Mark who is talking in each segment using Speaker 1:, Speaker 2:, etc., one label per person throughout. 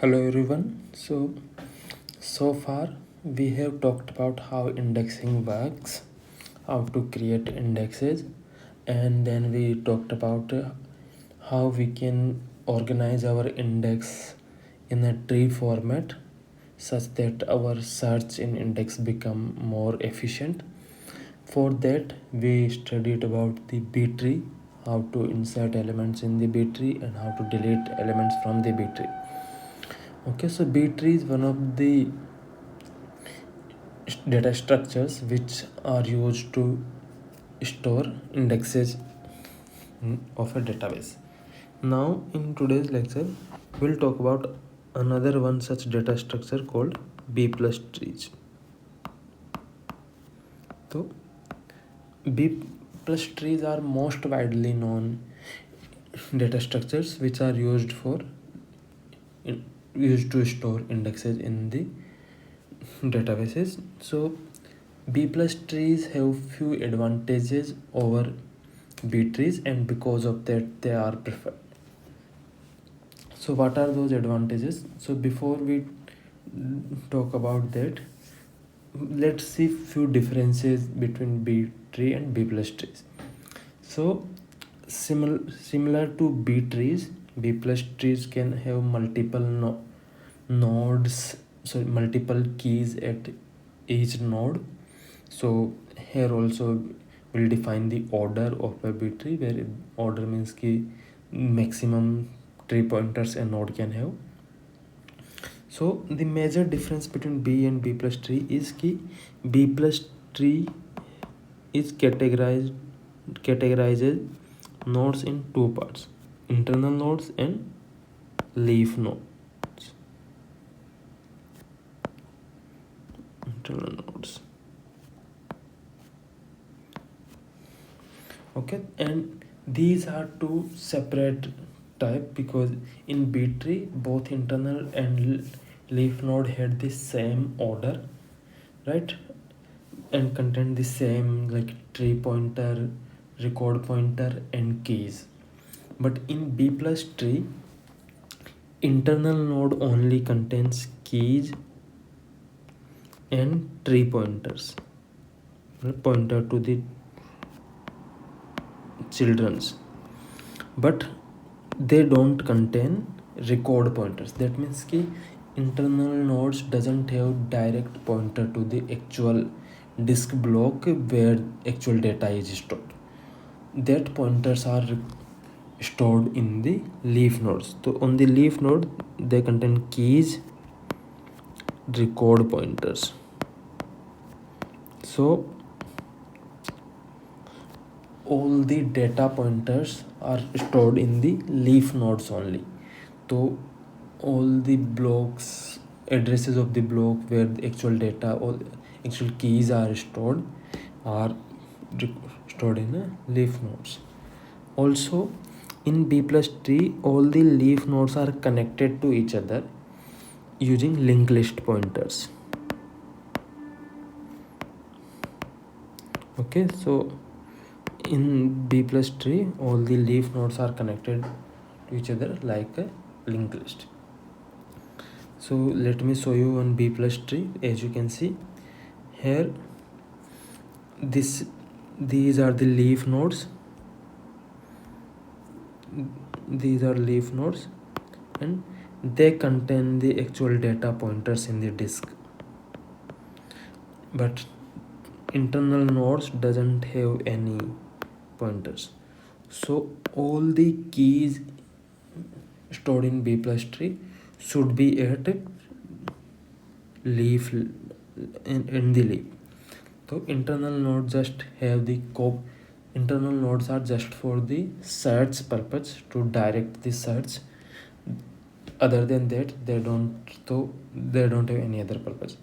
Speaker 1: Hello everyone. So far we have talked about how indexing works, how to create indexes, and then we talked about how we can organize our index in a tree format such that our search in index become more efficient. For that we studied about the B tree, how to insert elements in the B tree and how to delete elements from the B tree. Okay, so B tree is one of the data structures which are used to store indexes of a database. Now, in today's lecture, we'll talk about another one such data structure called B plus trees. So, B plus trees are most widely known data structures which are used to store indexes in the databases. So B plus trees have few advantages over B trees, and because of that they are preferred. So what are those advantages? So before we talk about that, let's see few differences between B tree and B plus trees. So similar to B trees, B plus trees can have multiple nodes, so multiple keys at each node. So here also will define the order of a B tree, where order means ki maximum tree pointers a node can have. So the major difference between B and B plus tree is ki B plus tree is categorizes nodes in two parts: internal nodes and leaf nodes. Internal nodes. Okay, and these are two separate type because in B tree both internal and leaf node had the same order, right, and contain the same like tree pointer, record pointer and keys. But in B plus tree, internal node only contains keys and tree pointers, pointer to the children's, but they don't contain record pointers. That means ki internal nodes doesn't have direct pointer to the actual disk block where actual data is stored. That pointers are stored in the leaf nodes. So on the leaf node they contain keys, record pointers. So all the data pointers are stored in the leaf nodes only. So all the blocks, addresses of the block where the actual data or actual keys are stored stored in leaf nodes. Also in B plus tree, all the leaf nodes are connected to each other using linked list pointers. Okay, so in B plus tree, all the leaf nodes are connected to each other like a linked list. So let me show you on B plus tree. As you can see here, these are the leaf nodes. These are leaf nodes and they contain the actual data pointers in the disk, but internal nodes doesn't have any pointers. So all the keys stored in B plus tree should be at leaf in the leaf. So internal nodes just have the internal nodes are just for the search purpose, to direct the search. Other than that they don't have any other purpose.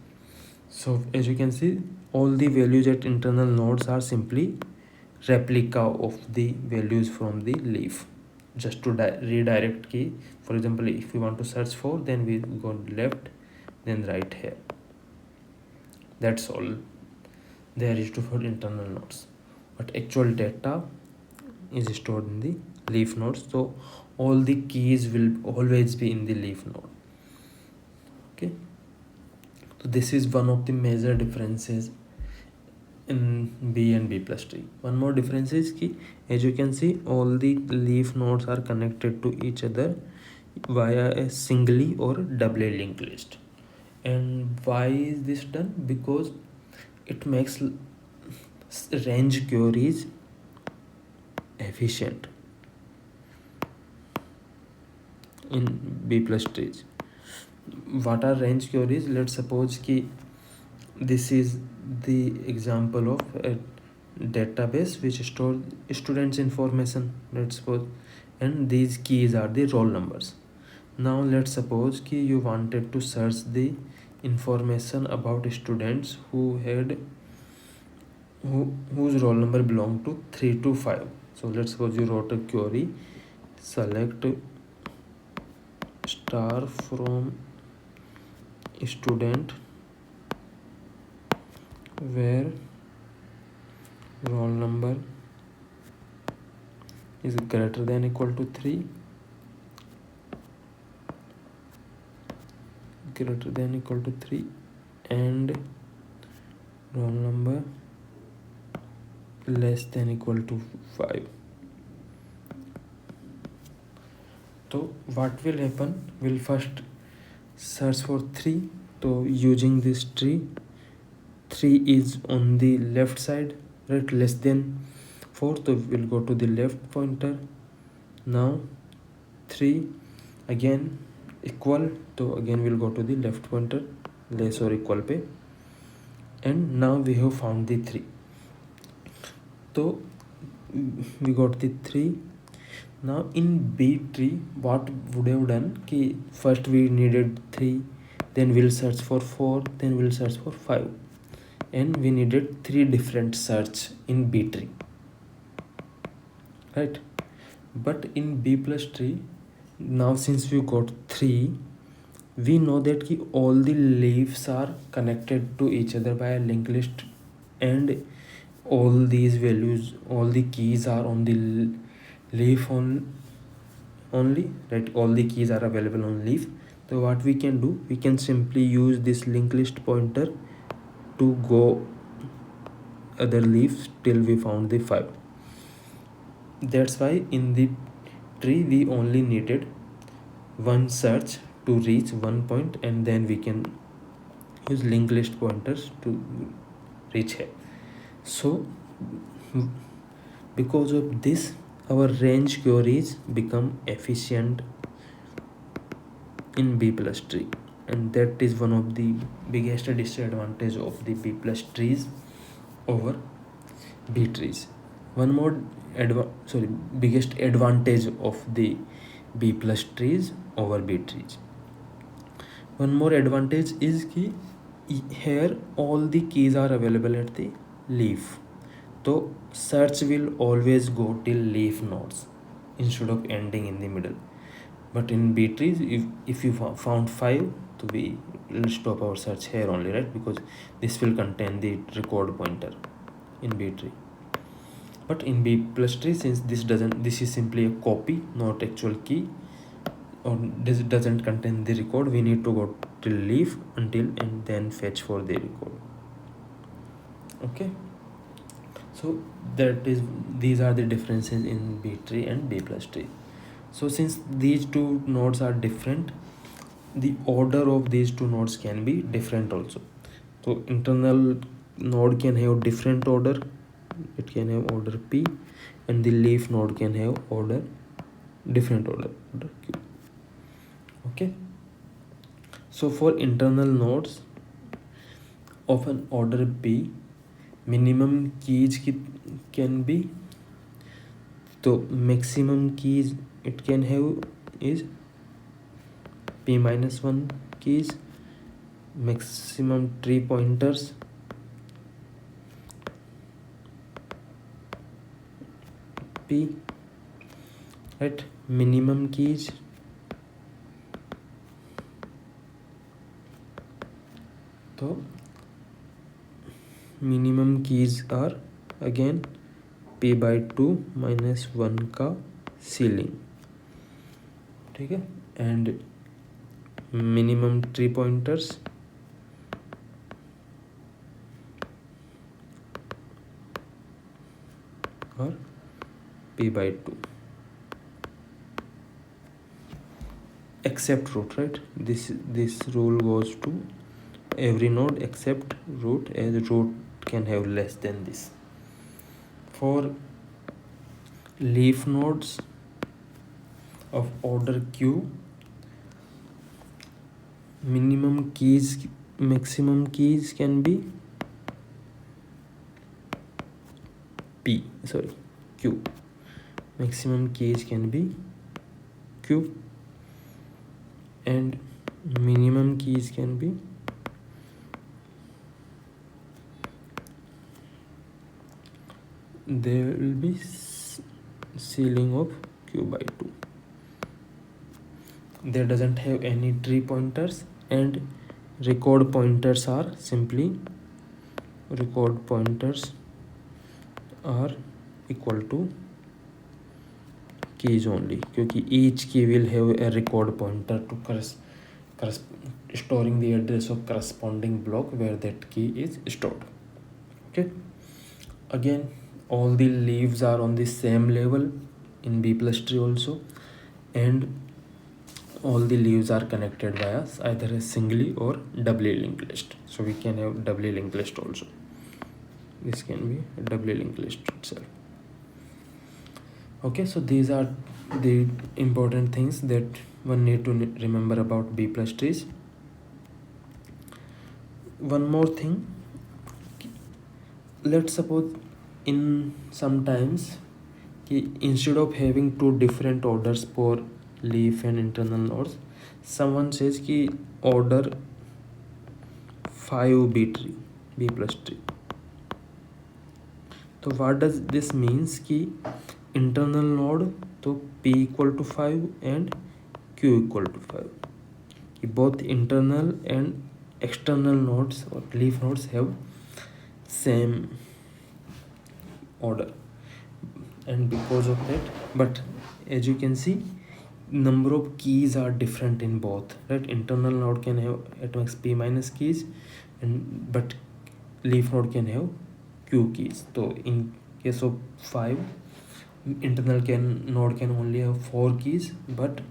Speaker 1: So as you can see, all the values at internal nodes are simply replica of the values from the leaf, just to redirect key. For example, if we want to search for, then we go left, then right here. That's all there is to for internal nodes, but actual data is stored in the leaf nodes. So all the keys will always be in the leaf node. So this is one of the major differences in B and B plus tree. One more difference is ki, as you can see, all the leaf nodes are connected to each other via a singly or doubly linked list. And why is this done? Because it makes range queries efficient in B plus trees. What are range queries? Let's suppose ki this is the example of a database which stores students information, let's suppose, and these keys are the roll numbers. Now let's suppose ki you wanted to search the information about students whose roll number belong to 3 to 5. So let's suppose you wrote a query, select star from student where roll number is greater than equal to 3, greater than equal to 3, and roll number less than equal to 5. So what will happen? We'll first search for 3. So using this tree, 3 is on the left side, right, less than 4, so we'll go to the left pointer. Now 3 again equal, so again we'll go to the left pointer, less or equal पे, and now we have found the 3. So we got the 3. Now in B tree, what would have done ki first we needed 3, then we'll search for 4, then we'll search for 5, and we needed 3 different search in B tree, right? But in B plus tree, now since we got 3, we know that ki all the leaves are connected to each other by a linked list, and all these values, all the keys are on the leaf only, right? All the keys are available on leaf. So what we can do, we can simply use this linked list pointer to go other leaves till we found the 5. That's why in the tree we only needed one search to reach one point, and then we can use linked list pointers to reach here. So because of this, our range queries become efficient in B plus tree, and that is one of the biggest disadvantage of the B plus trees over B trees. One more biggest advantage of the B plus trees over B trees. One more advantage is ki here all the keys are available at the leaf. So search will always go till leaf nodes instead of ending in the middle. But in B trees, if you found 5, so we will stop our search here only, right? Because this will contain the record pointer in B tree. But in B plus tree, since this is simply a copy, not actual key, or this doesn't contain the record, we need to go till leaf until and then fetch for the record. Okay. So these are the differences in B tree and B plus tree. So since these two nodes are different, the order of these two nodes can be different also. So internal node can have different order, it can have order P, and the leaf node can have different order Q. Okay. So for internal nodes of an order P, minimum keys can be, so maximum keys it can have is P minus 1 keys, maximum tree pointers P, right? Minimum keys so minimum keys are again P by 2 minus 1 का ceiling, ठीक है, and minimum tree pointers or p by 2 except root, right? This rule goes to every node except root, as root can have less than this. For leaf nodes of order q, maximum keys can be q. Maximum keys can be q and minimum keys can be there will be ceiling of q by 2. There doesn't have any tree pointers, and record pointers are equal to keys only, क्योंकि each key will have a record pointer to storing the address of corresponding block where that key is stored. Okay, again all the leaves are on the same level in B plus tree also, and all the leaves are connected via either a singly or doubly linked list. So we can have doubly linked list also. This can be a doubly linked list itself. Okay, so these are the important things that one need to remember about B plus trees. One more thing, let's suppose in sometimes instead of having two different orders for leaf and internal nodes, someone says कि order 5 B plus tree. So what does this means कि internal node तो p equal to 5 and q equal to 5. Both internal and external nodes or leaf nodes have same order, and because of that, but as you can see, number of keys are different in both, right? Internal node can have at max p minus keys, but leaf node can have q keys. So in case of 5, internal node can only have 4 keys, but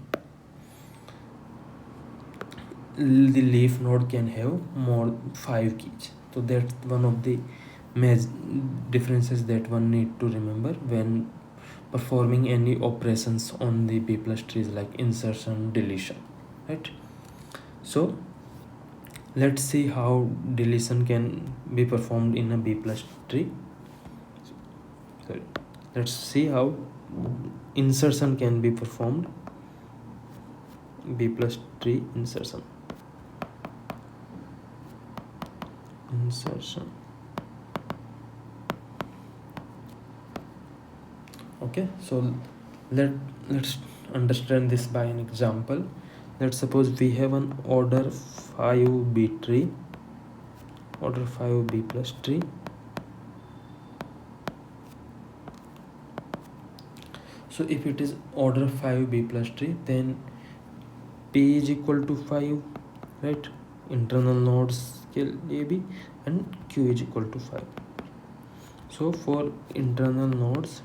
Speaker 1: the leaf node can have more 5 keys. So that's one of the major differences that one need to remember when performing any operations on the B plus trees like insertion, deletion, right? So let's see how deletion can be performed in a B plus tree. So let's see how insertion can be performed. B plus tree insertion. Okay, so let's understand this by an example. Let's suppose we have an order 5 B tree, order 5 B plus tree. So if it is order 5 B plus tree, then p is equal to 5, right? Internal nodes के लिए भी, and q is equal to 5. So for internal nodes,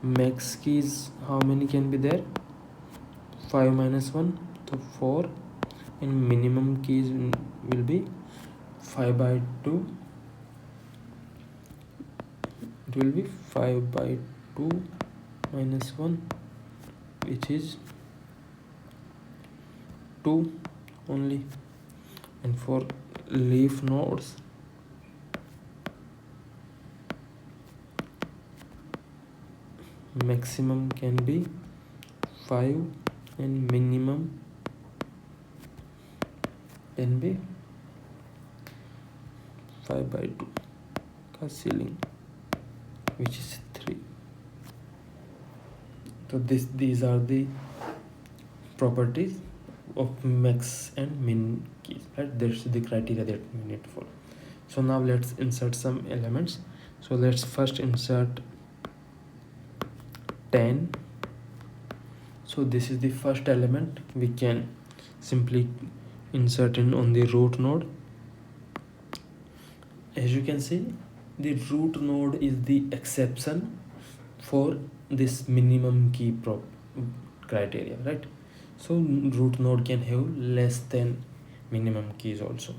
Speaker 1: max keys how many can be there? 5 minus 1, so 4, and minimum keys will be 5 by 2. It will be 5 by 2 minus 1, which is 2 only. And for leaf nodes, maximum can be 5 and minimum can be 5 by 2 का ceiling, which is 3. So these are the properties of max and min keys, right? That's the criteria that we need to follow. So now let's insert some elements. So let's first insert 10. So this is the first element. We can simply insert in on the root node. as you can see, the root node is the exception for this minimum key criteria, right? So root node can have less than minimum keys also.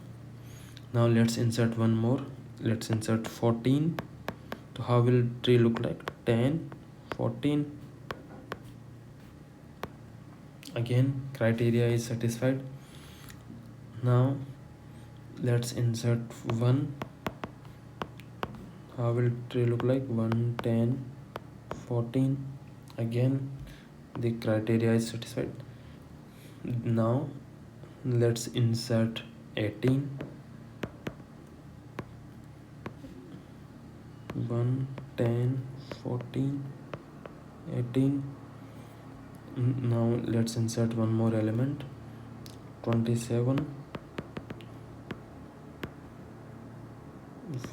Speaker 1: Now let's insert one more. Let's insert 14. So how will tree look like? 10, 14. Again, criteria is satisfied. Now let's insert 1. How will tree look like? 1, 10, 14. Again, the criteria is satisfied. Now let's insert 18. 1, 10, 14, 18. Now let's insert one more element, 27.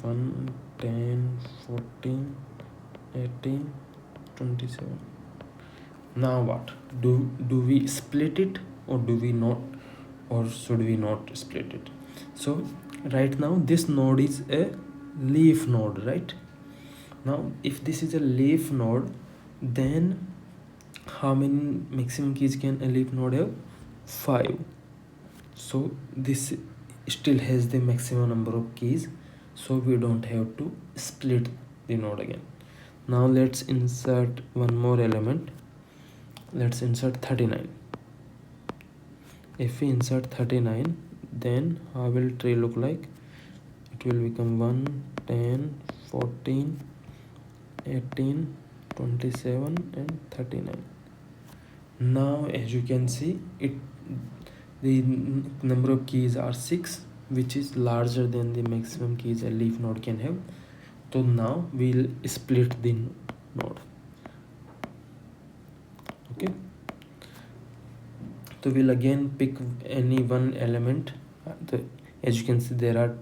Speaker 1: 1, 10, 14, 18, 27. Now what? Do we split it or do we not, or should we not split it? So right now this node is a leaf node, right? Now if this is a leaf node, then how many maximum keys can a leaf node have? 5. So this still has the maximum number of keys, so we don't have to split the node again. Now let's insert one more element. Let's insert 39. If we insert 39, then how will tree look like? It will become 1, 10, 14, 18, 27 and 39. Now as you can see, the number of keys are 6, which is larger than the maximum keys a leaf node can have. So now we'll split the node. Okay, so we'll again pick any one element. As you can see, there are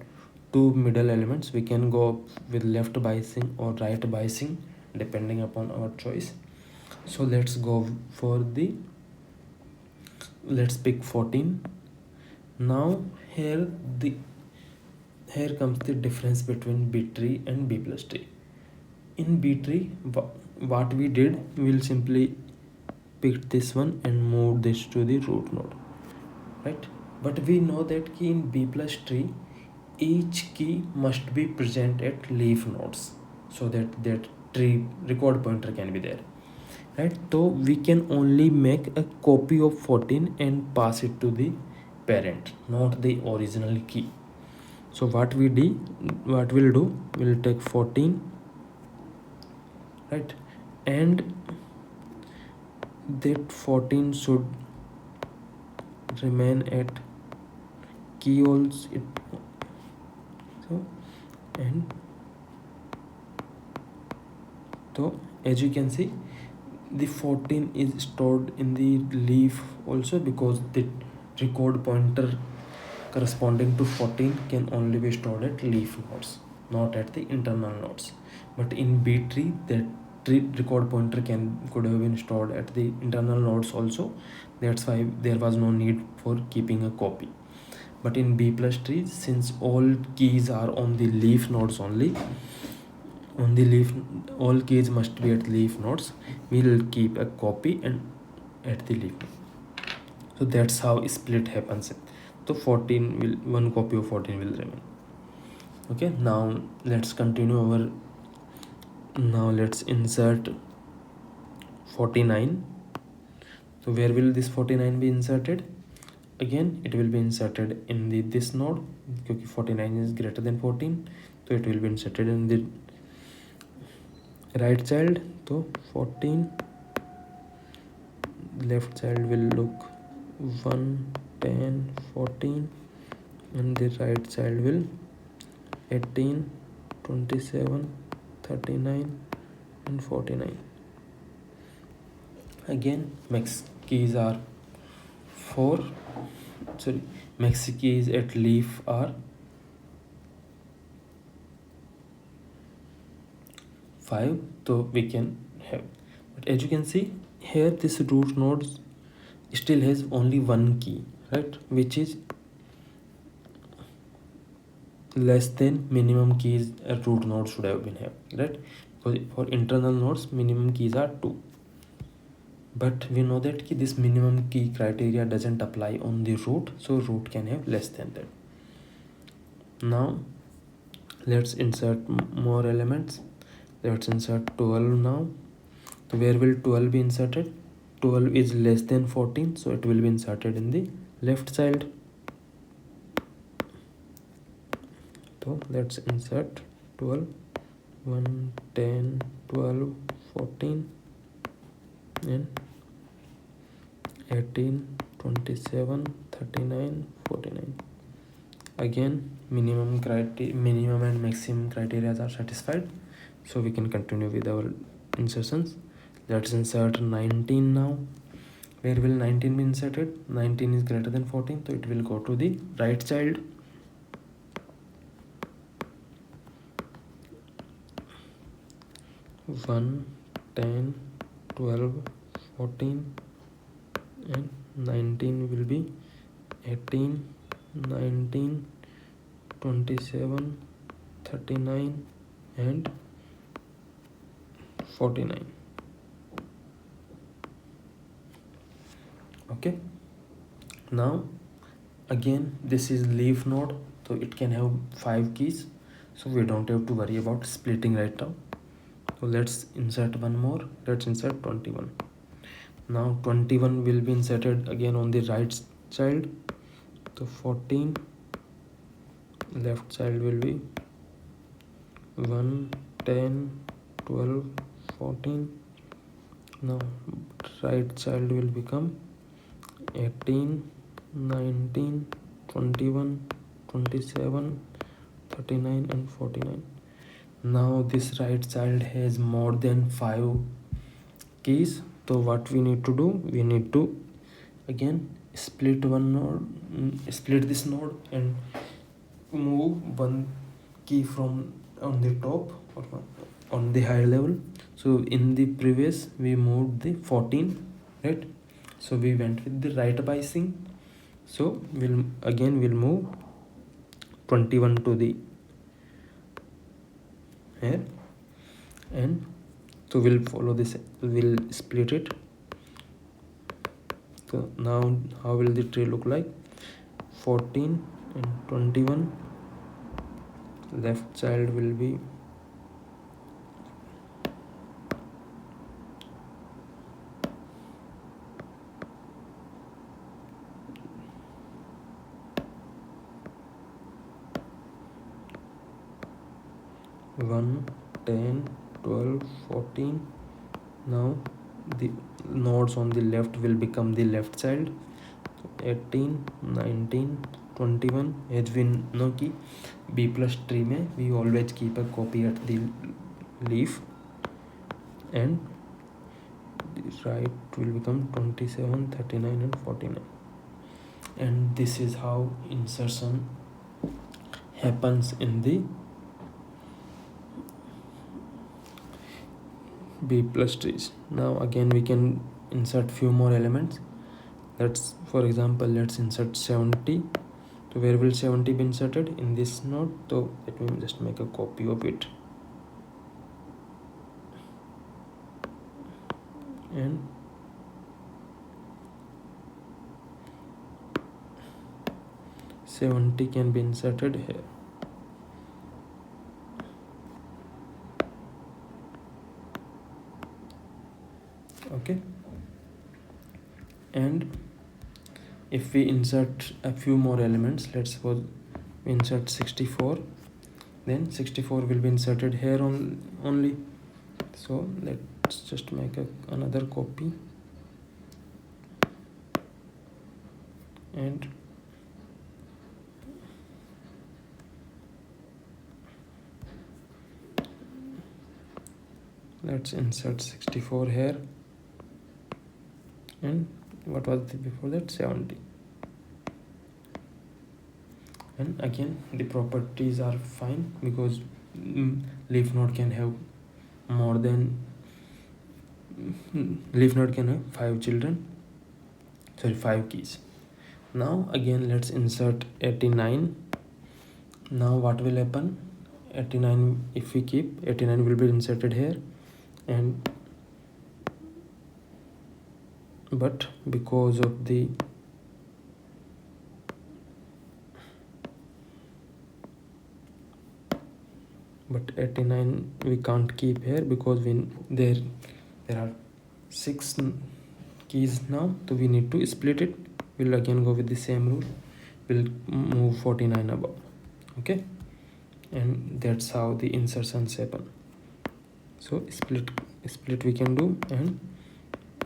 Speaker 1: 2 middle elements. We can go with left biasing or right biasing depending upon our choice. So let's go for let's pick 14. Now here comes the difference between B tree and B plus tree. In B tree, what we did, we'll simply pick this one and move this to the root node, right? But we know that key in B plus tree, each key must be present at leaf nodes so that tree record pointer can be there, right? So we can only make a copy of 14 and pass it to the parent, not the original key. So what we'll do, we'll take 14, right? And that 14 should remain at key also. So as you can see, the 14 is stored in the leaf also, because the record pointer corresponding to 14 can only be stored at leaf nodes, not at the internal nodes. But in B tree, that tree record pointer could have been stored at the internal nodes also. That's why there was no need for keeping a copy. But in B plus tree, since all keys are on the leaf nodes only, all keys must be at leaf nodes, we will keep a copy and at the leaf node. So that's how split happens. So 14 will, one copy of 14 will remain. Okay, now let's continue now let's insert 49. So where will this 49 be inserted? Again, it will be inserted in this node, because 49 is greater than 14, so it will be inserted in the right child. So 14, left child will look 1, 10, 14, and the right child will 18, 27, 39 and 49. Again, max keys are 4. Sorry, max keys at leaf are 5, so we can have. But as you can see here, this root node still has only one key, right, which is less than minimum keys a root node should have been have, right? Because for internal nodes minimum keys are 2, but we know that this minimum key criteria doesn't apply on the root, so root can have less than that. Now let's insert more elements. Let's insert 12 now. So where will 12 be inserted? 12 is less than 14, so it will be inserted in the left child. So let's insert 12, 1, 10, 12, 14 and 18, 27, 39, 49. Again minimum and maximum criteria are satisfied, so we can continue with our insertions. Let's insert 19 now. Where will 19 be inserted? 19 is greater than 14, so it will go to the right child. One, 10, 12, 14 and 19 will be 18, 19, 27, 39 and 49. Okay, now again this is leaf node, so it can have 5 keys, so we don't have to worry about splitting right now. So let's insert one more. Let's insert 21. Now 21 will be inserted again on the right child. So 14, left child will be 1, 10, 12, 14. Now right child will become 18, 19, 21, 27, 39 and 49. Now this right child has more than 5 keys, so what we need to do, we need to again split this node and move one key from on the top or on the higher level. So in the previous we moved the 14, right? So we went with the right biasing, so we'll move 21 to the here, and so we'll follow this, we'll split it. So now how will the tree look like? 14 and 21, left child will be 1, 10, 12, 14. Now the nodes on the left will become the left child. 18, 19, 21. As we know कि B plus tree में we always keep a copy at the leaf, and the right will become 27, 39 and 49. And this is how insertion happens in the B plus trees. Now again we can insert few more elements. Let's, for example, let's insert 70. So where will 70 be inserted? In this node. So let me just make a copy of it, and '70 can be inserted here. Okay, and if we insert a few more elements, let's suppose we insert 64, then 64 will be inserted here only. So let's just make another copy, and let's insert 64 here, and what was the before that? 70. And again the properties are fine because leaf node can have more than leaf node can have 5 children, sorry 5 keys. Now again let's insert 89 Now what will happen? 89, if we keep 89 will be inserted here, and but because of the but 89 we can't keep here because there are 6 keys now, so we need to split it. We'll again go with the same rule. We'll move 49 above. Okay, and that's how the insertions happen. So split we can do, and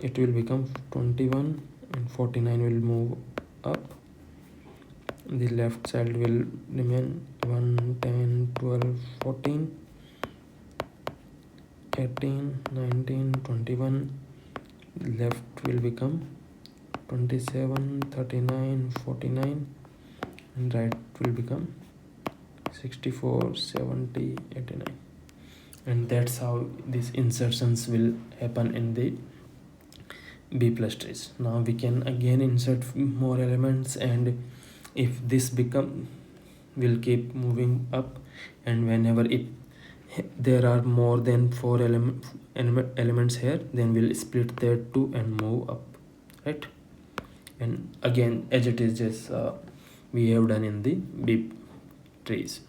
Speaker 1: it will become 21 and 49 will move up. The left side will remain 1, 10, 12, 14, 18, 19, 21. Left will become 27, 39, 49, and right will become 64, 70, 89. And that's how these insertions will happen in the B plus trees. Now we can again insert more elements, and if this become, will keep moving up, and whenever there are more than 4 elements here, then we'll split that too and move up, right? And again, as it is just we have done in the B trees,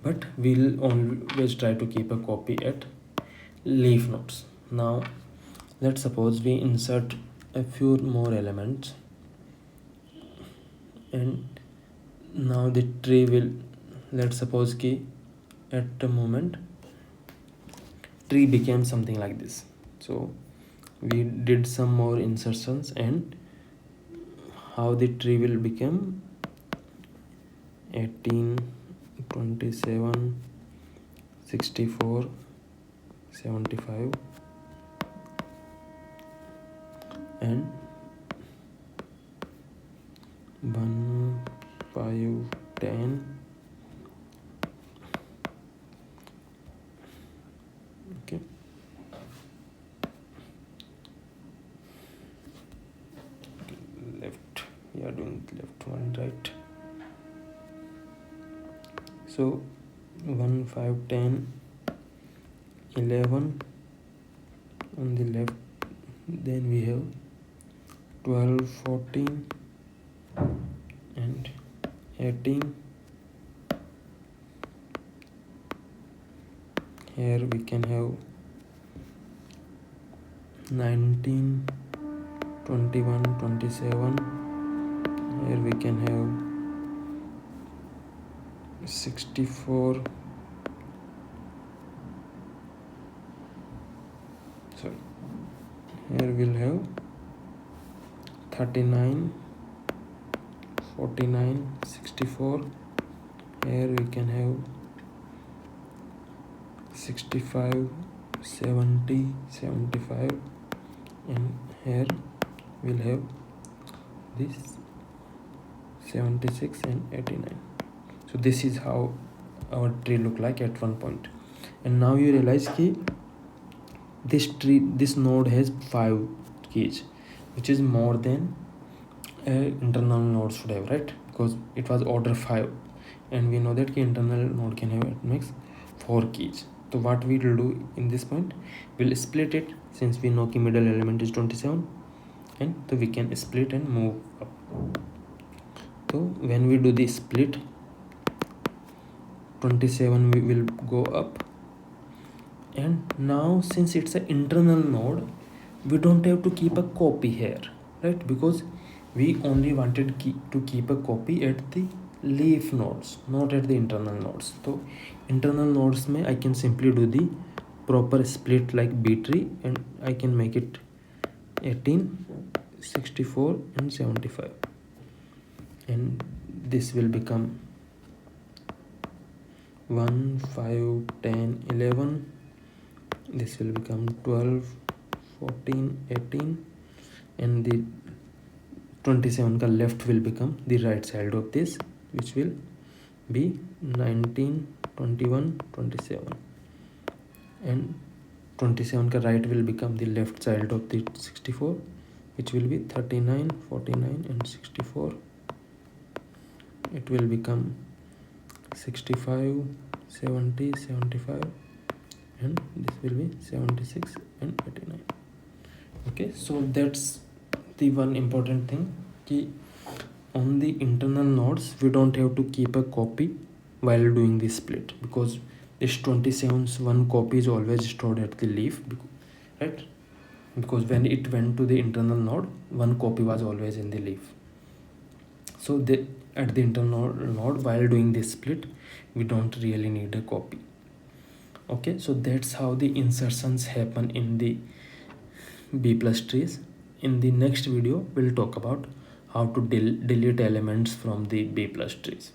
Speaker 1: but we'll always try to keep a copy at leaf nodes. Now let's suppose we insert a few more elements, and now the tree will, let's suppose key at the moment tree became something like this. So we did some more insertions, and how the tree will become 18, 27, 64, 75, and 1, 5, 10. Okay, left, we are doing left one, right? So 1, 5, 10, 11 on the left, then we have 12, 14, and 18. Here we can have 19, 21, 27. Here we can have 64. Sorry. Here we'll have 39, 49, 64. Here we can have 65, 70, 75, and here we'll have this 76 and 89. So this is how our tree look like at one point. And now you realize that this node has 5 keys, which is more than internal node should have, right? Because it was order 5, and we know that the internal node can have at max 4 keys. So what we will do in this point, we'll split it, since we know the middle element is 27, and so we can split and move up. So when we do the split, 27 we will go up, and now since it's an internal node, we don't have to keep a copy here, right? Because we only wanted to keep a copy at the leaf nodes, not at the internal nodes. So internal nodes may I can simply do the proper split like B tree, and I can make it 18, 64, and 75, and this will become 1, 5, 10, 11. This will become 12, 14, 18, and the 27 ka left will become the right side of this, which will be 19, 21, 27, and 27 ka right will become the left side of the 64, which will be 39, 49, and 64. It will become 65, 70, 75, and this will be 76 and 89. Okay, so that's the one important thing, ki on the internal nodes we don't have to keep a copy while doing the split, because this 27's one copy is always stored at the leaf, right? Because when it went to the internal node, one copy was always in the leaf. So at the internal node while doing this split, we don't really need a copy. Okay, so that's how the insertions happen in the B plus trees. In the next video we'll talk about how to delete elements from the B plus trees.